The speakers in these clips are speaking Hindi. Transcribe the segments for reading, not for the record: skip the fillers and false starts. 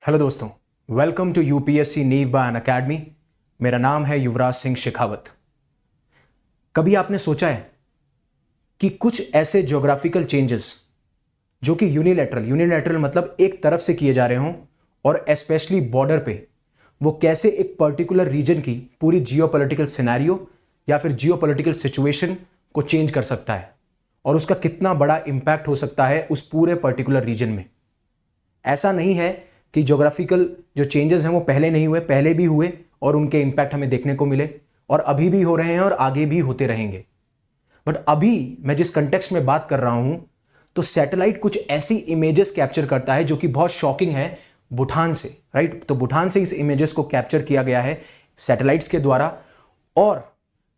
हेलो दोस्तों, वेलकम टू यूपीएससी नीव बाय अनअकैडमी। मेरा नाम है युवराज सिंह शेखावत। कभी आपने सोचा है कि कुछ ऐसे ज्योग्राफिकल चेंजेस जो कि यूनिलैटरल मतलब एक तरफ से किए जा रहे हों और स्पेशली बॉर्डर पे, वो कैसे एक पर्टिकुलर रीजन की पूरी जियोपॉलिटिकल सिनेरियो या फिर जियोपॉलिटिकल सिचुएशन को चेंज कर सकता है और उसका कितना बड़ा इंपैक्ट हो सकता है उस पूरे पर्टिकुलर रीजन में। ऐसा नहीं है कि ज्योग्राफिकल जो चेंजेस हैं वो पहले नहीं हुए, पहले भी हुए और उनके इंपैक्ट हमें देखने को मिले और अभी भी हो रहे हैं और आगे भी होते रहेंगे। बट अभी मैं जिस कंटेक्स्ट में बात कर रहा हूं, तो सैटेलाइट कुछ ऐसी इमेजेस कैप्चर करता है जो कि बहुत शॉकिंग है भूटान से, राइट। तो भूटान से इस इमेजेस को कैप्चर किया गया है सैटेलाइट्स के द्वारा और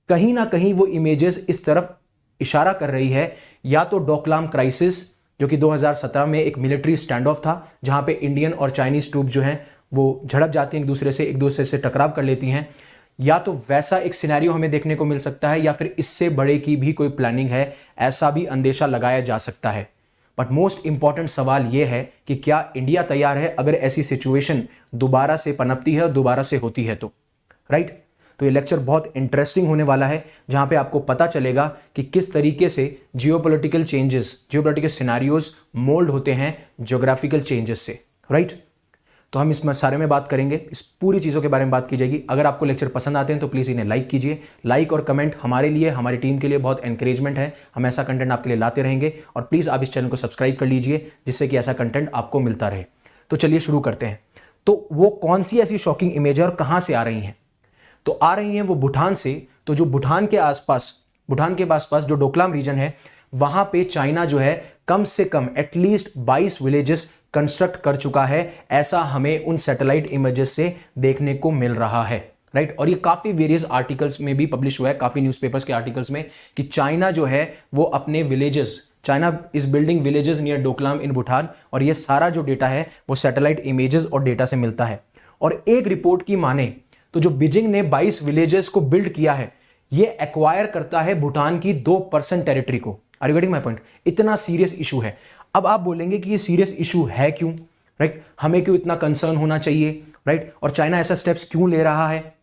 कहीं ना कहीं वो इमेजेस इस तरफ इशारा कर रही है, या तो डोकलाम क्राइसिस जो कि 2017 में एक मिलिट्री स्टैंड ऑफ था जहां पे इंडियन और चाइनीज ट्रूप जो हैं वो झड़प जाती हैं एक दूसरे से टकराव कर लेती हैं, या तो वैसा एक सिनेरियो हमें देखने को मिल सकता है, या फिर इससे बड़े की भी कोई प्लानिंग है, ऐसा भी अंदेशा लगाया जा सकता है। बट मोस्ट इंपॉर्टेंट सवाल यह है कि क्या इंडिया तैयार है अगर ऐसी सिचुएशन दोबारा से पनपती है और दोबारा से होती है तो, राइट। तो ये लेक्चर बहुत इंटरेस्टिंग होने वाला है जहां पे आपको पता चलेगा कि किस तरीके से geopolitical changes, geopolitical scenarios mould होते हैं ज्योग्राफिकल चेंजेस से, राइट। तो हम इस सारे में बात करेंगे, इस पूरी चीज़ों के बारे में बात की जाएगी। अगर आपको लेक्चर पसंद आते हैं तो प्लीज़ इन्हें लाइक कीजिए। लाइक और कमेंट हमारे लिए, हमारी टीम के लिए बहुत एनकरेजमेंट है। हम ऐसा कंटेंट आपके लिए लाते रहेंगे और प्लीज़ आप इस चैनल को सब्सक्राइब कर लीजिए जिससे कि ऐसा कंटेंट आपको मिलता रहे। तो चलिए शुरू करते हैं। तो वो कौन सी ऐसी शॉकिंग इमेज है और कहाँ से आ रही हैं? तो आ रही हैं वो भूटान से। तो जो भूटान के आसपास, भूटान के आसपास जो डोकलाम रीजन है, वहां पे चाइना जो है कम से कम एटलीस्ट 22 विलेजेस कंस्ट्रक्ट कर चुका है, ऐसा हमें उन सैटेलाइट इमेजेस से देखने को मिल रहा है, राइट। और ये काफी वेरियस आर्टिकल्स में भी पब्लिश हुआ है, काफी न्यूज़पेपर्स के आर्टिकल्स में, कि चाइना जो है वो अपने villages, China is building villages near Doklam in Bhutan, और ये सारा जो डेटा है वो सैटेलाइट इमेजेस और डेटा से मिलता है। और एक रिपोर्ट की माने तो जो बीजिंग ने 22 विलेजेस को बिल्ड किया है, ये एक्वायर करता है भूटान की 2% टेरिटरी को। Are you getting my point? इतना सीरियस इशू है। अब आप बोलेंगे कि ये सीरियस इशू है क्यों, राइट? हमें क्यों इतना कंसर्न होना चाहिए, राइट? और चाइना ऐसा स्टेप्स क्यों ले रहा है?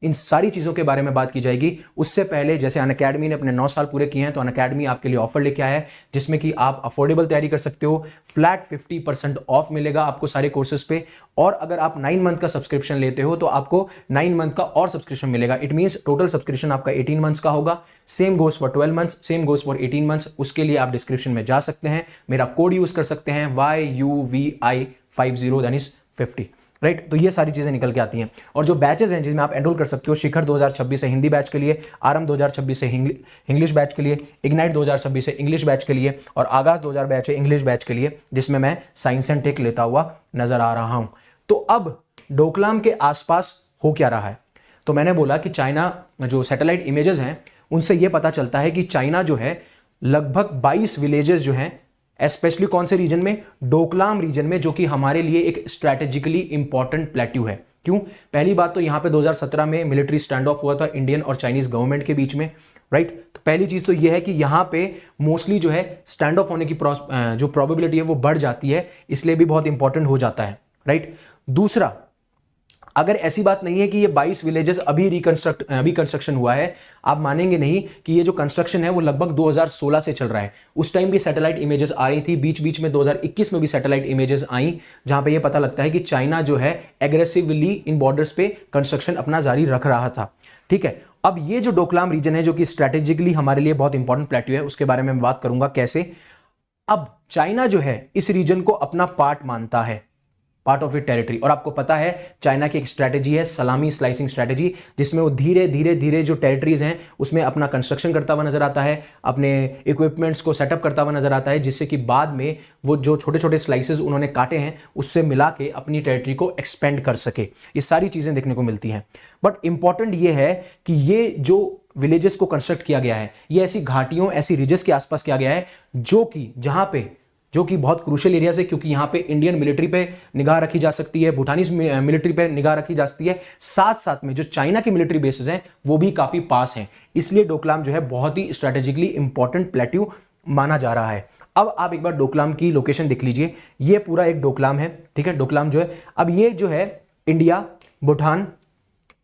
इन सारी चीजों के बारे में बात की जाएगी। उससे पहले, जैसे अनअकैडमी ने अपने 9 साल पूरे किए हैं, तो अनअकैडमी आपके लिए ऑफर लेके आया है जिसमें कि आप अफोर्डेबल तैयारी कर सकते हो। फ्लैट 50% ऑफ मिलेगा आपको सारे कोर्सेज पे, और अगर आप 9 मंथ का सब्सक्रिप्शन लेते हो तो आपको 9 मंथ का और सब्सक्रिप्शन मिलेगा। इट मींस टोटल सब्सक्रिप्शन आपका 18 मंथ्स का होगा। Same goes for 12 months, same goes for 18 months. उसके लिए आप डिस्क्रिप्शन में जा सकते हैं, मेरा कोड यूज कर सकते हैं YUVI50, दैट इज 50, राइट। तो ये सारी चीजें निकल के आती हैं। और जो बैचेस हैं जिसमें आप एनरोल कर सकते हो, शिखर 2026 से हिंदी बैच के लिए, आरंभ 2026 से इंग्लिश बैच के लिए, इग्नाइट 2026 से इंग्लिश बैच के लिए, और आगाज 2000 बैच है इंग्लिश बैच के लिए, जिसमें मैं साइंस एंड टेक लेता हुआ नजर आ रहा हूं। तो अब डोकलाम के आसपास हो क्या रहा है? तो मैंने बोला कि चाइना, जो सैटेलाइट इमेजेस हैं उनसे यह पता चलता है कि चाइना जो है लगभग 22 विलेजेस जो हैं, स्पेशली कौन से रीजन में? डोकलाम रीजन में, जो कि हमारे लिए एक स्ट्रैटेजिकली इंपॉर्टेंट प्लेट्यू है। क्यों? पहली बात तो यहां पे 2017 में मिलिट्री स्टैंड ऑफ हुआ था इंडियन और चाइनीज गवर्नमेंट के बीच में, राइट। तो पहली चीज तो यह है कि यहां पे मोस्टली जो है स्टैंड ऑफ होने की जो प्रोबेबिलिटी है वो बढ़ जाती है, इसलिए भी बहुत इंपॉर्टेंट हो जाता है, राइट। दूसरा, अगर ऐसी बात नहीं है कि ये 22 विलेजेस अभी कंस्ट्रक्शन हुआ है, आप मानेंगे नहीं कि ये जो कंस्ट्रक्शन है वो लगभग 2016 से चल रहा है। उस टाइम भी सैटेलाइट इमेजेस आ रही थी, बीच बीच में 2021 में भी सैटेलाइट इमेजेस आई, जहां पे ये पता लगता है कि चाइना जो है एग्रेसिवली इन बॉर्डर्स पे कंस्ट्रक्शन अपना जारी रख रहा था, ठीक है। अब ये जो डोकलाम रीजन है, जो कि स्ट्रेटेजिकली हमारे लिए बहुत इंपॉर्टेंट प्लेट्यू है, उसके बारे में मैं बात करूंगा कैसे। अब चाइना जो है इस रीजन को अपना पार्ट मानता है, पार्ट ऑफ इट टेरिटरी। और आपको पता है चाइना की एक स्ट्रैटेजी है, सलामी स्लाइसिंग स्ट्रैटेजी, जिसमें वो धीरे धीरे जो टेरिटरीज हैं उसमें अपना कंस्ट्रक्शन करता हुआ नजर आता है, अपने इक्विपमेंट्स को सेटअप करता हुआ नजर आता है, जिससे कि बाद में वो जो छोटे छोटे स्लाइसेस उन्होंने काटे हैं उससे मिला के अपनी टेरिटरी को एक्सपेंड कर सके। ये सारी चीजें देखने को मिलती हैं। बट इंपॉर्टेंट ये है कि ये जो विलेजेस को कंस्ट्रक्ट किया गया है, ये ऐसी घाटियों, ऐसी रिजेस के आसपास किया गया है जो कि बहुत क्रूशियल एरियाज है, क्योंकि यहां पे इंडियन मिलिट्री पे निगाह रखी जा सकती है, भूटानीज मिलिट्री पे निगाह रखी जा सकती है, साथ साथ में जो चाइना की मिलिट्री बेसेस हैं वो भी काफी पास हैं। इसलिए डोकलाम जो है बहुत ही स्ट्रेटेजिकली इंपॉर्टेंट प्लेट्यू माना जा रहा है। अब आप एक बार डोकलाम की लोकेशन देख लीजिए, ये पूरा एक डोकलाम है, ठीक है। डोकलाम जो है, अब ये जो है इंडिया, भूटान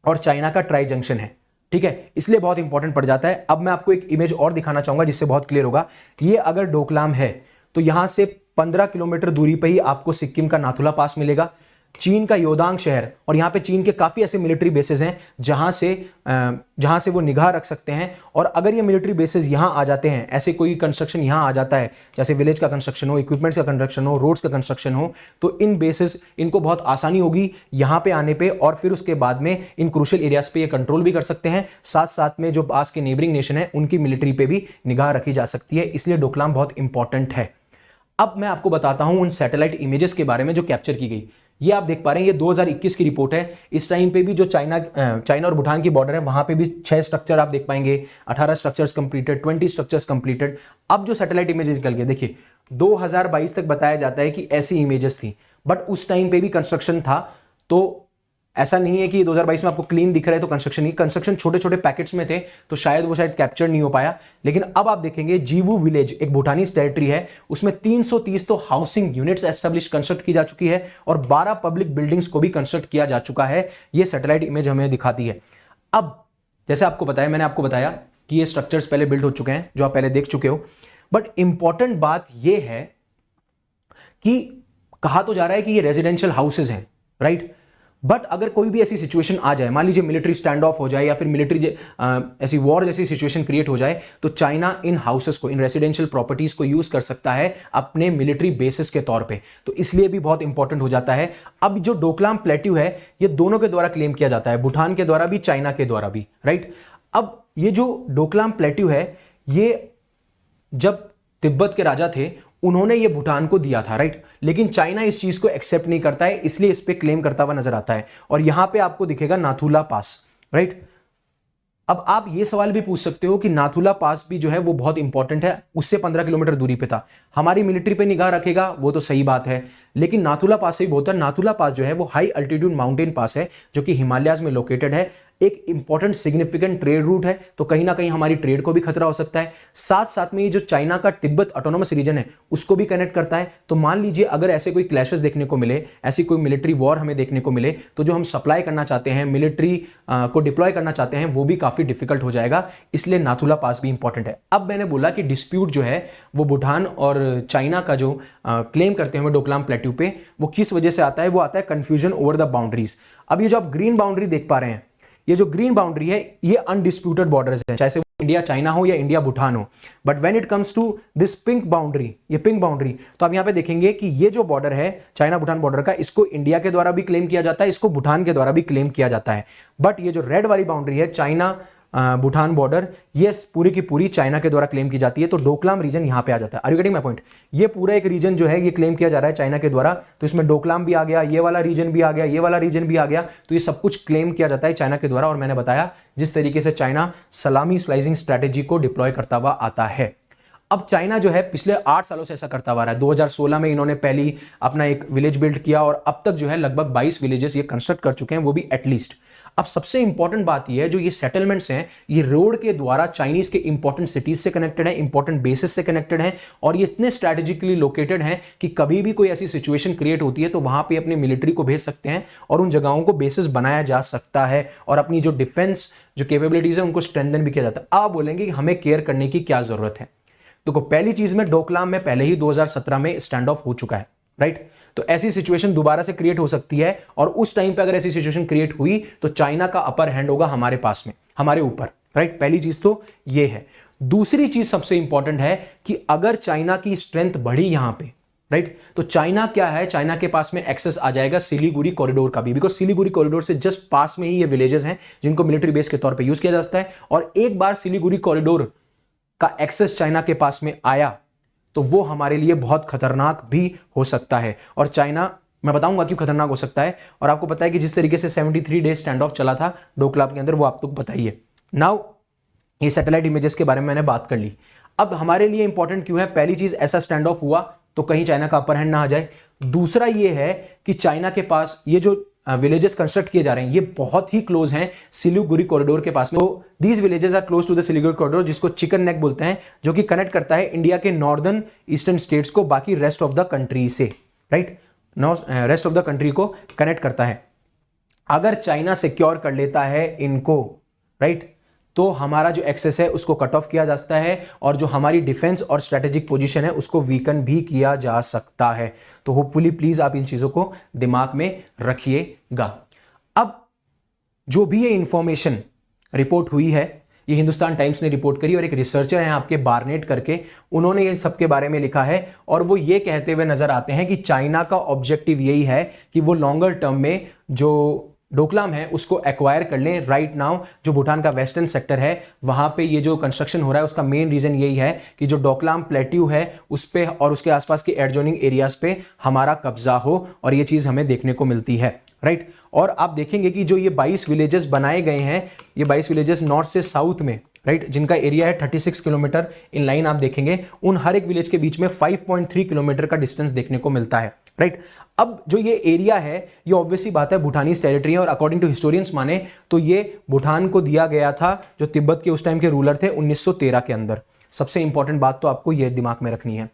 और चाइना का ट्राई जंक्शन है, ठीक है, इसलिए बहुत इंपॉर्टेंट पड़ जाता है। अब मैं आपको एक इमेज और दिखाना चाहूंगा जिससे बहुत क्लियर होगा। ये अगर डोकलाम है तो यहां से 15 किलोमीटर दूरी पर ही आपको सिक्किम का नाथुला पास मिलेगा, चीन का योदांग शहर, और यहां पे चीन के काफी ऐसे मिलिट्री बेसेस हैं जहां से वो निगाह रख सकते हैं। और अगर ये मिलिट्री बेसेस यहां आ जाते हैं, ऐसे कोई कंस्ट्रक्शन यहां आ जाता है, जैसे विलेज का कंस्ट्रक्शन हो, इक्विपमेंट्स का कंस्ट्रक्शन हो, रोड्स का कंस्ट्रक्शन हो, तो इन बेसेस इनको बहुत आसानी होगी यहां पे आने पे, और फिर उसके बाद में इन क्रूशियल एरियाज पे ये कंट्रोल भी कर सकते हैं। साथ साथ में जो पास के नेबरिंग नेशन है उनकी मिलिट्री पे भी निगाह रखी जा सकती है, इसलिए डोकलाम बहुत इंपॉर्टेंट है। अब मैं आपको बताता हूं उन सैटेलाइट इमेजेस के बारे में जो कैप्चर की गई। ये आप देख पा रहे हैं, ये 2021 की रिपोर्ट है। इस टाइम पे भी जो चाइना और भूटान की बॉर्डर है वहां पे भी 6 स्ट्रक्चर आप देख पाएंगे, 18 स्ट्रक्चर्स कंप्लीटेड, 20 स्ट्रक्चर्स कंप्लीटेड। अब जो सैटेलाइट इमेजेस निकल गए, देखिए 2022 तक बताया जाता है कि ऐसी इमेजेस थी, बट उस टाइम पे भी कंस्ट्रक्शन था। तो ऐसा नहीं है कि 2022 में आपको क्लीन दिख रहा है तो कंस्ट्रक्शन नहीं, कंस्ट्रक्शन छोटे छोटे पैकेट्स में थे, तो शायद वो कैप्चर नहीं हो पाया। लेकिन अब आप देखेंगे जीवू विलेज एक भूटानीज टेरिटरी है, उसमें 330 तो हाउसिंग यूनिट्स एस्टेब्लिश कंस्ट्रक्ट की जा चुकी है और 12 पब्लिक बिल्डिंग्स को भी कंस्ट्रक्ट किया जा चुका है। ये सैटेलाइट इमेज हमें दिखाती है। अब जैसे आपको बताया, मैंने आपको बताया कि ये स्ट्रक्चर्स पहले बिल्ड हो चुके हैं जो आप पहले देख चुके हो, बट इंपॉर्टेंट बात यह है कि कहा तो जा रहा है कि ये रेजिडेंशियल हाउसेज हैं, राइट। बट अगर कोई भी ऐसी सिचुएशन आ जाए, मान लीजिए मिलिट्री स्टैंड ऑफ हो जाए या फिर मिलिट्री ऐसी वॉर जैसी सिचुएशन क्रिएट हो जाए, तो चाइना इन हाउसेस को, इन रेसिडेंशियल प्रॉपर्टीज को यूज कर सकता है अपने मिलिट्री बेसिस के तौर पे, तो इसलिए भी बहुत इंपॉर्टेंट हो जाता है। अब जो डोकलाम प्लेट्यू है ये दोनों के द्वारा क्लेम किया जाता है, भूटान के द्वारा भी, चाइना के द्वारा भी, राइट। अब ये जो डोकलाम प्लेट्यू है, ये जब तिब्बत के राजा थे उन्होंने ये भूटान को दिया था, राइट। लेकिन चाइना इस चीज को एक्सेप्ट नहीं करता है, इसलिए इस पे क्लेम करता हुआ नजर आता है। और यहां पे आपको दिखेगा नाथुला पास, राइट। अब आप ये सवाल भी पूछ सकते हो कि नाथुला पास भी जो है वो बहुत इंपॉर्टेंट है, उससे 15 किलोमीटर दूरी पे था, हमारी मिलिट्री पे निगाह रखेगा, वो तो सही बात है, लेकिन नाथुला पास से भी बहुत है। नाथुला पास जो है वो हाई अल्टीट्यूड माउंटेन पास है जो कि हिमालयाज में लोकेटेड है, एक इंपॉर्टेंट सिग्निफिकेंट ट्रेड रूट है, तो कहीं ना कहीं हमारी ट्रेड को भी खतरा हो सकता है। साथ साथ में ये जो चाइना का तिब्बत ऑटोनोमस रीजन है उसको भी कनेक्ट करता है। तो मान लीजिए अगर ऐसे कोई क्लैशेस देखने को मिले, ऐसी कोई मिलिट्री वॉर हमें देखने को मिले, तो जो हम सप्लाई करना चाहते हैं, मिलिट्री को डिप्लॉय करना चाहते हैं, वो भी काफी डिफिकल्ट हो जाएगा, इसलिए नाथुला पास भी इंपॉर्टेंट है। अब मैंने बोला कि डिस्प्यूट जो है वो भूटान और चाइना का जो क्लेम करते हैं डोकलाम प्लेट्यू पे, वो किस वजह से आता है, वो आता है कंफ्यूजन ओवर द बाउंड्रीज। अब ये जो आप ग्रीन बाउंड्री देख पा रहे हैं, ये जो ग्रीन बाउंड्री है ये अनडिस्प्यूटेड बॉर्डर्स है, चाहे वो इंडिया चाइना हो या इंडिया भूटान हो। But when it comes to this pink boundary, ये पिंक बाउंड्री, तो आप यहां पे देखेंगे कि ये जो बॉर्डर है चाइना भूटान बॉर्डर का, इसको इंडिया के द्वारा भी क्लेम किया जाता है, इसको भूटान के द्वारा भी क्लेम किया जाता है। बट ये जो रेड वाली बाउंड्री है चाइना भूटान बॉर्डर, ये पूरी की पूरी चाइना के द्वारा क्लेम की जाती है, तो डोकलाम रीजन यहां पे आ जाता है। Are you getting my point? ये पूरा एक रीजन जो है ये क्लेम किया जा रहा है चाइना के द्वारा, तो इसमें डोकलाम भी आ गया, ये वाला रीजन भी आ गया, ये वाला रीजन भी आ गया, तो ये सब कुछ क्लेम किया जाता है चाइना के द्वारा। और मैंने बताया जिस तरीके से चाइना सलामी स्लाइसिंग स्ट्रैटेजी को डिप्लॉय करता हुआ आता है। अब चाइना जो है पिछले 8 सालों से ऐसा करता हुआ रहा है। 2016 में इन्होंने पहली अपना एक विलेज बिल्ड किया और अब तक जो है लगभग 22 विलेजेस ये कंस्ट्रक्ट कर चुके हैं, वो भी एटलीस्ट। अब सबसे इंपॉर्टेंट बात यह है, जो ये सेटलमेंट्स हैं ये रोड के द्वारा चाइनीज के इंपॉर्टेंट सिटीज से कनेक्टेड है, इंपॉर्टेंट बेसिस से कनेक्टेड है, और ये इतने स्ट्रैटेजिकली लोकेटेड हैं कि कभी भी कोई ऐसी सिचुएशन क्रिएट होती है तो वहां पे अपनी मिलिट्री को भेज सकते हैं और उन जगहों को बेसिस बनाया जा सकता है और अपनी जो डिफेंस जो कैपेबिलिटीज है उनको स्ट्रेंथन भी किया जाता है। आप बोलेंगे कि हमें केयर करने की क्या जरूरत है? देखो, पहली चीज में डोकलाम में पहले ही 2017 में स्टैंड ऑफ हो चुका है, राइट। तो ऐसी सिचुएशन दोबारा से क्रिएट हो सकती है, और उस टाइम पे अगर ऐसी सिचुएशन क्रिएट हुई तो चाइना का अपर हैंड होगा हमारे पास में, हमारे ऊपर, राइट। पहली चीज तो ये है। दूसरी चीज सबसे इंपॉर्टेंट है कि अगर चाइना की स्ट्रेंथ बढ़ी यहां पे, राइट, तो चाइना क्या है, चाइना के पास में एक्सेस आ जाएगा सिलीगुड़ी कॉरिडोर का भी, बिकॉज सिलीगुड़ी कॉरिडोर से जस्ट पास में ही ये विलेजेस हैं जिनको मिलिट्री बेस के तौर पर यूज किया जा सकता है। और एक बार सिलीगुड़ी कॉरिडोर का एक्सेस चाइना के पास में आया तो वो हमारे लिए बहुत खतरनाक भी हो सकता है। और चाइना, मैं बताऊंगा क्यों खतरनाक हो सकता है। और आपको पता है कि जिस तरीके से 73 डेज स्टैंड ऑफ चला था डोकलाम के अंदर, वो आपको पता ही है। नाउ ये सैटेलाइट इमेजेस के बारे में मैंने बात कर ली। अब हमारे लिए इंपॉर्टेंट क्यों है? पहली चीज, ऐसा स्टैंड ऑफ हुआ तो कहीं चाइना का अपर हैंड ना आ जाए। दूसरा ये है कि चाइना के पास ये जो विलेजेस कंस्ट्रक्ट किए जा रहे हैं ये बहुत ही क्लोज हैं सिलीगुड़ी कॉरिडोर के पास में। तो these villages are close to the Siliguri corridor, जिसको चिकन नेक बोलते हैं, जो कि कनेक्ट करता है इंडिया के नॉर्दर्न ईस्टर्न स्टेट्स को बाकी रेस्ट ऑफ द कंट्री से, right, rest of the country को कनेक्ट करता है। अगर चाइना सिक्योर कर लेता है इनको, राइट, तो हमारा जो एक्सेस है उसको कट ऑफ किया जा सकता है और जो हमारी डिफेंस और स्ट्रेटेजिक पोजीशन है उसको वीकन भी किया जा सकता है। तो होपफुली प्लीज आप इन चीजों को दिमाग में रखिएगा। अब जो भी ये इंफॉर्मेशन रिपोर्ट हुई है, ये हिंदुस्तान टाइम्स ने रिपोर्ट करी और एक रिसर्चर हैं आपके बार्नेट करके, उन्होंने ये सब के बारे में लिखा है और वो ये कहते हुए नजर आते हैं कि चाइना का ऑब्जेक्टिव यही है कि वो लॉन्गर टर्म में जो डोकलाम है उसको एक्वायर कर लें। राइट नाउ जो भूटान का वेस्टर्न सेक्टर है वहां पे ये जो कंस्ट्रक्शन हो रहा है उसका मेन रीजन यही है कि जो डोकलाम प्लेट्यू है उस पे और उसके आसपास के एडजॉइनिंग एरियाज पे हमारा कब्जा हो, और ये चीज हमें देखने को मिलती है, राइट। और आप देखेंगे कि जो ये 22 विलेजेस बनाए गए हैं, ये 22 विलेजेस नॉर्थ से साउथ में, राइट, जिनका एरिया है 36 किलोमीटर इन लाइन, आप देखेंगे उन हर एक विलेज के बीच में 5.3 किलोमीटर का डिस्टेंस देखने को मिलता है, राइट। अब जो ये एरिया है ये ऑब्वियसली बात है भूटानीज टेरिटरी है और अकॉर्डिंग टू हिस्टोरियंस माने तो ये भूटान को दिया गया था जो तिब्बत के उस टाइम के रूलर थे 1913 के अंदर। सबसे इंपॉर्टेंट बात तो आपको ये दिमाग में रखनी है।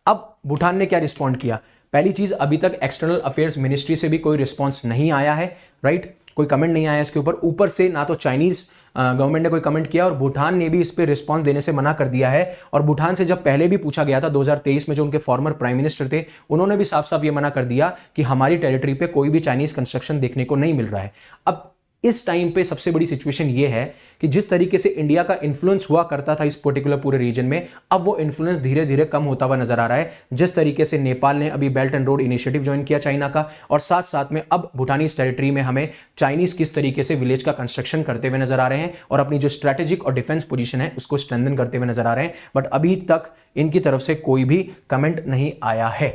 अब भूटान ने क्या रिस्पॉन्ड किया? पहली चीज, अभी तक एक्सटर्नल अफेयर्स मिनिस्ट्री से भी कोई रिस्पॉन्स नहीं आया है, राइट, कोई कमेंट नहीं आया इसके ऊपर से ना तो चाइनीज गवर्नमेंट ने कोई कमेंट किया और भूटान ने भी इस पे रिस्पांस देने से मना कर दिया है। और भूटान से जब पहले भी पूछा गया था 2023 में, जो उनके फॉर्मर प्राइम मिनिस्टर थे उन्होंने भी साफ साफ ये मना कर दिया कि हमारी टेरिटरी पे कोई भी चाइनीज कंस्ट्रक्शन देखने को नहीं मिल रहा है। अब इस टाइम पे सबसे बड़ी सिचुएशन ये है कि जिस तरीके से इंडिया का इन्फ्लुएंस हुआ करता था इस पर्टिकुलर पूरे रीजन में, अब वो इन्फ्लुएंस धीरे धीरे कम होता हुआ नजर आ रहा है। जिस तरीके से नेपाल ने अभी belt and road initiative join किया चाइना का, और साथ साथ में अब भूटानीज टेरिटरी में हमें चाइनीज किस तरीके से विलेज का कंस्ट्रक्शन करते हुए नजर आ रहे हैं और अपनी जो स्ट्रेटेजिक और डिफेंस पोजीशन है उसको स्ट्रेंथन करते हुए नजर आ रहे हैं। बट अभी तक इनकी तरफ से कोई भी कमेंट नहीं आया है।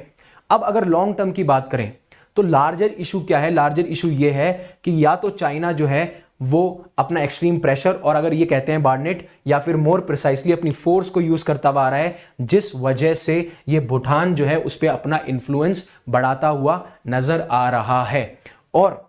अब अगर लॉन्ग टर्म की बात करें तो लार्जर इशू क्या है? लार्जर इशू ये है कि या तो चाइना जो है वो अपना एक्सट्रीम प्रेशर, और अगर ये कहते हैं बार्नेट, या फिर मोर प्रिसाइसली अपनी फोर्स को यूज करता हुआ आ रहा है, जिस वजह से ये भूटान जो है उस पर अपना इन्फ्लुएंस बढ़ाता हुआ नजर आ रहा है। और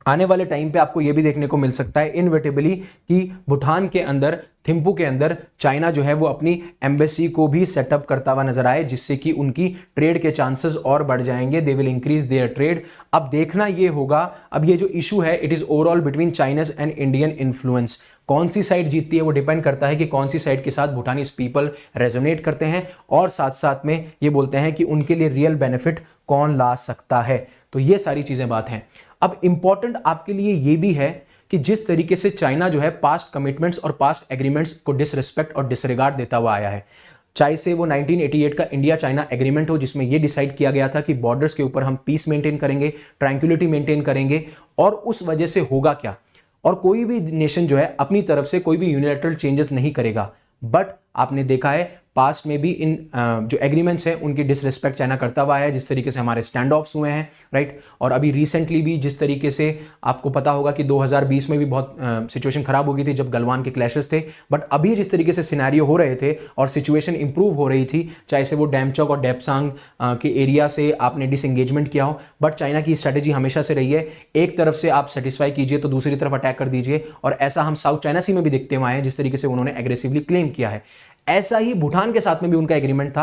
आने वाले टाइम पे आपको यह भी देखने को मिल सकता है इनविटेबली कि भूटान के अंदर, थिम्पू के अंदर चाइना जो है वो अपनी एम्बेसी को भी सेटअप करता हुआ नजर आए, जिससे कि उनकी ट्रेड के चांसेस और बढ़ जाएंगे। They will increase their trade. अब देखना ये होगा, अब ये जो इशू है it is overall between Chinese and Indian influence. कौन सी साइड जीतती है वो डिपेंड करता है कि कौन सी साइड के साथ भूटानीज पीपल रेजोनेट करते हैं, और साथ साथ में ये बोलते हैं कि उनके लिए रियल बेनिफिट कौन ला सकता है। तो ये सारी चीजें बात हैं। अब इंपॉर्टेंट आपके लिए यह भी है कि जिस तरीके से चाइना जो है पास्ट कमिटमेंट्स और पास्ट एग्रीमेंट्स को डिसरिस्पेक्ट और डिसरिगार्ड देता हुआ आया है, चाहे से वो 1988 का इंडिया चाइना एग्रीमेंट हो जिसमें यह डिसाइड किया गया था कि बॉर्डर्स के ऊपर हम पीस मेंटेन करेंगे, ट्रैंक्विलिटी मेंटेन करेंगे, और उस वजह से होगा क्या, और कोई भी नेशन जो है अपनी तरफ से कोई भी यूनिलैटरल चेंजेस नहीं करेगा। बट आपने देखा है पास्ट में भी इन जो एग्रीमेंट्स हैं उनकी डिसरिस्पेक्ट चाइना करता हुआ है, जिस तरीके से हमारे स्टैंड ऑफ्स हुए हैं, राइट। और अभी रिसेंटली भी जिस तरीके से आपको पता होगा कि 2020 में भी बहुत सिचुएशन खराब हो गई थी जब गलवान के क्लैशेस थे, बट अभी जिस तरीके से सिनेरियो हो रहे थे और सिचुएशन इंप्रूव हो रही थी, चाहे से वो डैमचौक और डेपसांग के एरिया से आपने डिसएंगेजमेंट किया हो, बट चाइना की स्ट्रेटेजी हमेशा से रही है एक तरफ से आप सेटिस्फाई कीजिए तो दूसरी तरफ अटैक कर दीजिए, और ऐसा हम साउथ चाइना सी में भी देखते हुए आए हैं जिस तरीके से उन्होंने एग्रेसिवली क्लेम किया है। ऐसा ही भूटान के साथ में भी उनका एग्रीमेंट था,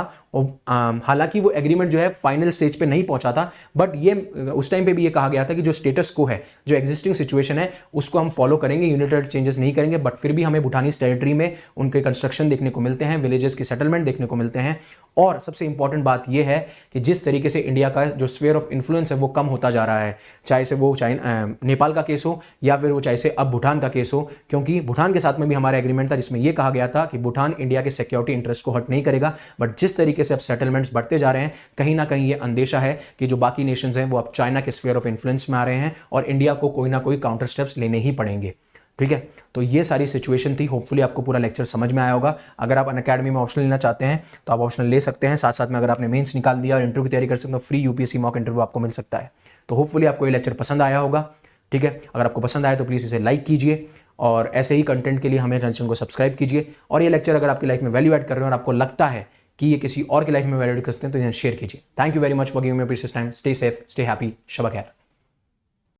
हालांकि वो एग्रीमेंट जो है फाइनल स्टेज पे नहीं पहुंचा था, बट ये उस टाइम पे भी ये कहा गया था कि जो स्टेटस को है, जो एग्जिस्टिंग सिचुएशन है उसको हम फॉलो करेंगे, यूनिलैटरल चेंजेस नहीं करेंगे। बट फिर भी हमें भूटानीज टेरिटरी में उनके कंस्ट्रक्शन देखने को मिलते हैं, विलेजेस की सेटलमेंट देखने को मिलते हैं। और सबसे इंपॉर्टेंट बात यह है कि जिस तरीके से इंडिया का जो स्फीयर ऑफ इन्फ्लुएंस है वो कम होता जा रहा है, चाहे से वो नेपाल का केस हो या फिर वो चाहे से अब भूटान का केस हो, क्योंकि भूटान के साथ में भी हमारा एग्रीमेंट था जिसमें यह कहा गया था कि भूटान इंडिया के सिक्योरिटी इंटरेस्ट को हर्ट नहीं करेगा। बट जिस तरीके से अब सेटलमेंट्स बढ़ते जा रहे हैं, कहीं ना कहीं ये अंदेशा है कि जो बाकी नेशंस हैं वो अब चाइना के स्फीयर ऑफ इन्फ्लुएंस में आ रहे हैं और इंडिया को कोई ना कोई काउंटर स्टेप्स लेने ही पड़ेंगे। ठीक है, तो ये सारी सिचुएशन थी। होपफुली आपको पूरा लेक्चर समझ में आया होगा। अगर आप अनअकैडमी में ऑप्शनल लेना चाहते हैं तो आप ऑप्शनल ले सकते हैं। साथ साथ में अगर आपने मेंस निकाल दिया और इंटरव्यू की तैयारी कर सकते हैं तो फ्री यूपीएससी मॉक इंटरव्यू आपको मिल सकता है। तो होपफुली आपको ये लेक्चर पसंद आया होगा। ठीक है, अगर आपको पसंद आया तो प्लीज़ इसे लाइक कीजिए और ऐसे ही कंटेंट के लिए हमें चैनल को सब्सक्राइब कीजिए। और ये लेक्चर अगर आपकी लाइफ में वैल्यू ऐड कर रहे हो और आपको लगता है कि ये किसी और की लाइफ में वैल्यू ऐड कर सकते हैं तो इन्हें शेयर कीजिए। Thank you very much for giving me precious time. Stay safe, stay happy, शब खैर।